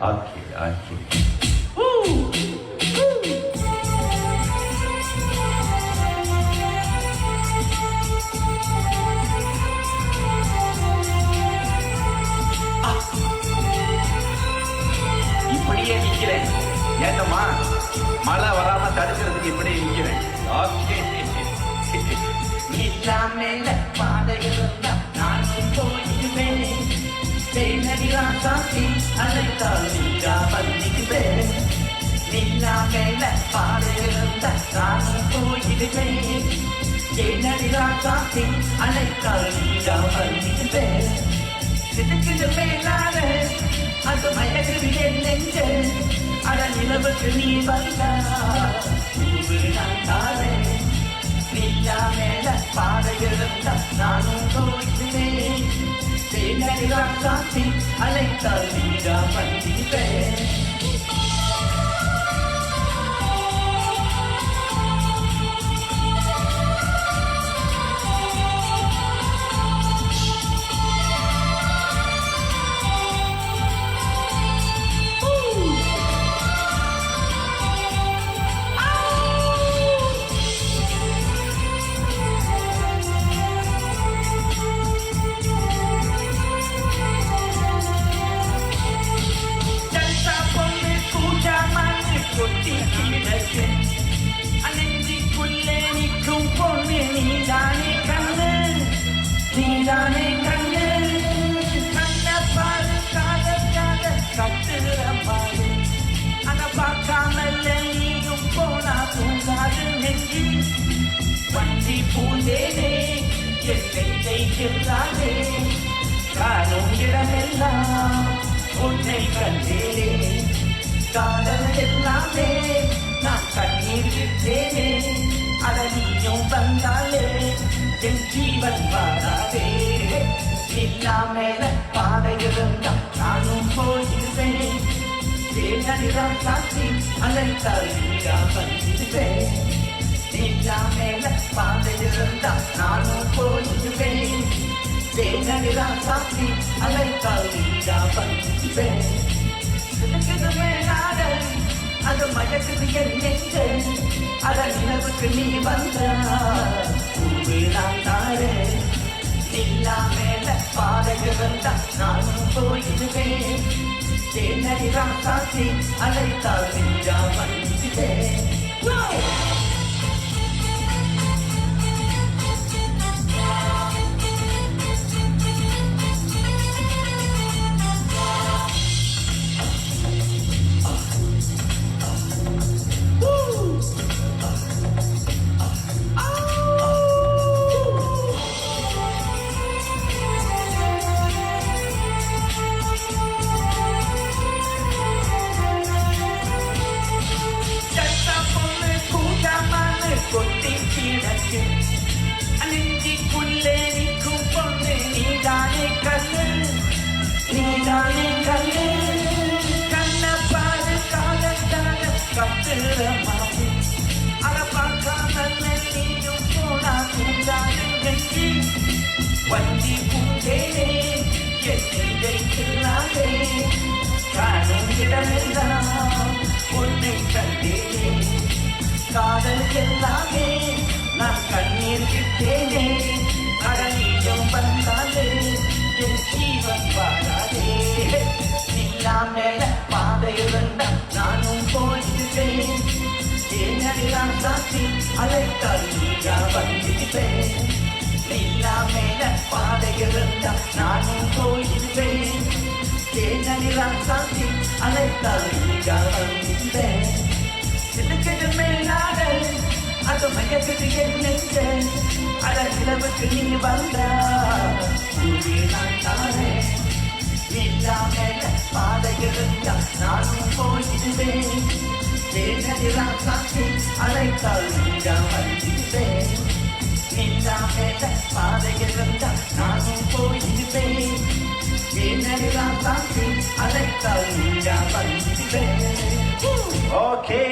Okay okay. இப்படியே நிக்கிறேன் ஏங்கம்மா, மழை வராம தடுக்கிறதுக்கு இப்படியே நிக்கிறேன். ஓகே. இல்லாமல பாதையில் நானும் போயிடுவேன். சாட்சி அழைத்தால் நீரா பண்ணிக்குவேன். இல்லாமல பாதையில் நானும் போயிடுவேன். என்னடிலா சாட்சி அழைத்தால் நீரா பண்ணிக்குவேன். இதுக்கு மேலான அது மயக்குது என் நெஞ்சு. அட நிலவுக்கு நீ வந்தா நான் தாரேன். நீயா மேல பாதையிருந்த நானும் போயிடுவேன். சாட்சி அழைத்தால் நீரா பண்ணிடுவேன். நெஞ்சிக்குள்ளே நிற்கும் பொண்ணு நீதானே கண்ணு, நீதானே கண்ணு. கண்ண பாரு காதற்காக கட்டுற பாரு. அத பார்க்காமல்ல நீயும் போனா தூங்காது நெஞ்சி. வண்டி பூந்தேனே என் நெஞ்சை செல்லாதே. காணும் இடமெல்லாம் உன்னை கண்டேனே. காதல் எல்லாமே நான் கண்ணீர் விட்டேனே. அட நீயும் வந்தாலே என் ஜீவன் வாழாதே. இல்லாமல பாதையிருந்தா நானும் போயிருவேன். தேனடிதான் சாட்சி அழைத்தால் நீரா வந்துடுவேன். இல்லாமல பாதையிருந்தா நானும் போயிருவேன். தேனடிதான் சாட்சி அழைத்தால் நீரா வந்துடுவேன். அது மயக்குது என் நெஞ்சு. அத நிலவுக்கு நீ வந்த நான் தாரேன். இல்லாமல பாதையிருந்த நானும் போயிடுவேன். தேனடிதான் சாட்சி அழைத்தால் நீரா வந்துடுவேன். நெஞ்சிக்குள்ளே நிற்கும் பொண்ணு நீதானே கண்ணு, நீதானே கண்ணு. கண்ண பாரு காலத்தான கத்துற மாவு. அட பார்க்காமல்ல நீயும் போனா தூங்காது நெஞ்சி. வண்டி பூந்தேனே என் நெஞ்சை செல்லாதே. காணும் இடமெல்லாம் உன்னை கண்டேனே. காதல் எல்லாமே நான் கண்ணீர் விட்டேனே. அட நீயும் வந்தாலே என் ஜீவன் வாழாதே. இல்லாமல பாதையிருந்த நானும் போயிடுவேன். தேனடிதான் சாட்சி அழைத்தால் நீரா வந்துடுவேன். இல்லாமல பாதையிருந்த நானும் போயிடுவேன். தேனடிதான் சாட்சி அழைத்தால் நீரா வந்துடுவேன். இதுக்கு மேலான அது மயக்குது என் நெஞ்சு. அட நிலவுக்கு நீ வந்தா நான் தாரேன். இல்லாமல பாதையிருந்தா நானும் போயிடுவேன். தேனடிதான் சாட்சி அழைத்தால் நீரா வந்துடுவேன். இல்லாமல பாதையிருந்தா நானும் போயிடுவேன். தேனடிதான் சாட்சி அழைத்தால் நீரா வந்துடுவேன். ஓகே.